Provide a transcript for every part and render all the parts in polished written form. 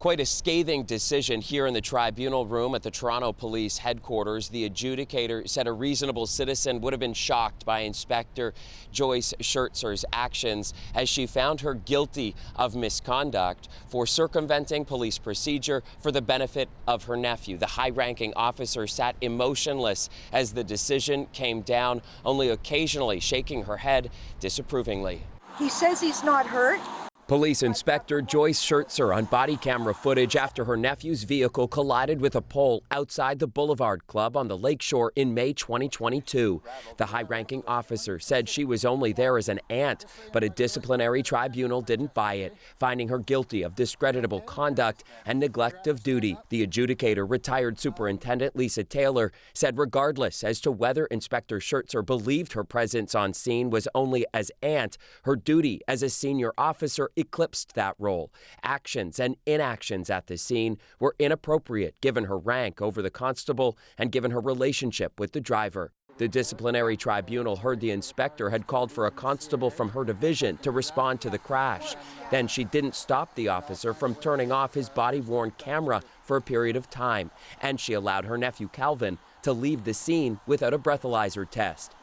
Quite a scathing decision here in the tribunal room at the Toronto Police headquarters. The adjudicator said a reasonable citizen would have been shocked by Inspector Joyce Schertzer's actions as she found her guilty of misconduct for circumventing police procedure for the benefit of her nephew. The high-ranking officer sat emotionless as the decision came down, only occasionally shaking her head disapprovingly. He says he's not hurt. Police Inspector Joyce Schertzer on body camera footage after her nephew's vehicle collided with a pole outside the Boulevard Club on the lakeshore in May 2022. The high-ranking officer said she was only there as an aunt, but a disciplinary tribunal didn't buy it, finding her guilty of discreditable conduct and neglect of duty. The adjudicator, retired Superintendent Lisa Taylor, said regardless as to whether Inspector Schertzer believed her presence on scene was only as aunt, her duty as a senior officer eclipsed that role. Actions and inactions at the scene were inappropriate given her rank over the constable and given her relationship with the driver. The disciplinary tribunal heard the inspector had called for a constable from her division to respond to the crash. Then she didn't stop the officer from turning off his body-worn camera for a period of time, and she allowed her nephew Calvin to leave the scene without a breathalyzer test.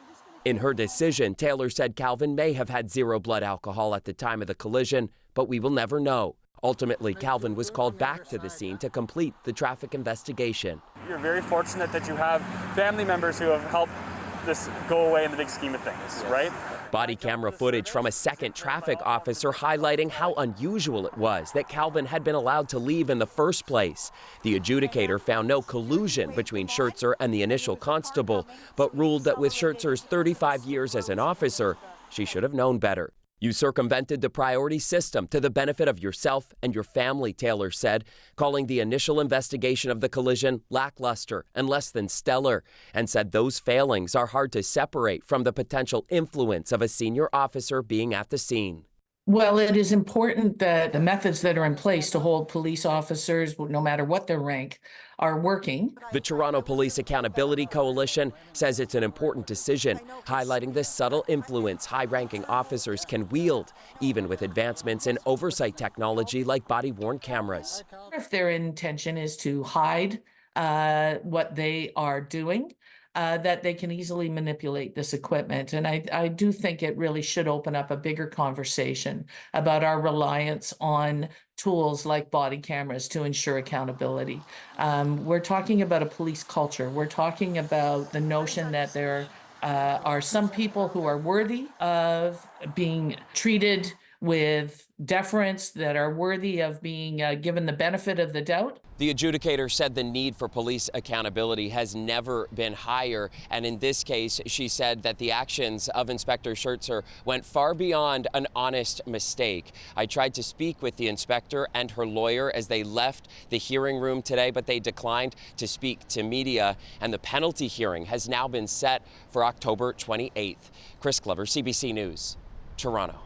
In her decision, Taylor said Calvin may have had zero blood alcohol at the time of the collision, but we will never know. Ultimately, Calvin was called back to the scene to complete the traffic investigation. You're very fortunate that you have family members who have helped this go away in the big scheme of things, right? Body camera footage from a second traffic officer highlighting how unusual it was that Calvin had been allowed to leave in the first place. The adjudicator found no collusion between Schertzer and the initial constable, but ruled that with Schertzer's 35 years as an officer, she should have known better. You circumvented the priority system to the benefit of yourself and your family, Taylor said, calling the initial investigation of the collision lackluster and less than stellar, and said those failings are hard to separate from the potential influence of a senior officer being at the scene. Well, it is important that the methods that are in place to hold police officers, no matter what their rank, are working. The Toronto Police Accountability Coalition says it's an important decision, highlighting the subtle influence high-ranking officers can wield, even with advancements in oversight technology like body-worn cameras. If their intention is to hide what they are doing, that they can easily manipulate this equipment. And I do think it really should open up a bigger conversation about our reliance on tools like body cameras to ensure accountability. We're talking about a police culture. We're talking about the notion that there are some people who are worthy of being treated with deference, that are worthy of being given the benefit of the doubt. The adjudicator said the need for police accountability has never been higher, and in this case, she said that the actions of Inspector Schertzer went far beyond an honest mistake. I tried to speak with the inspector and her lawyer as they left the hearing room today, but they declined to speak to media, and the penalty hearing has now been set for October 28th. Chris Glover, CBC News, Toronto.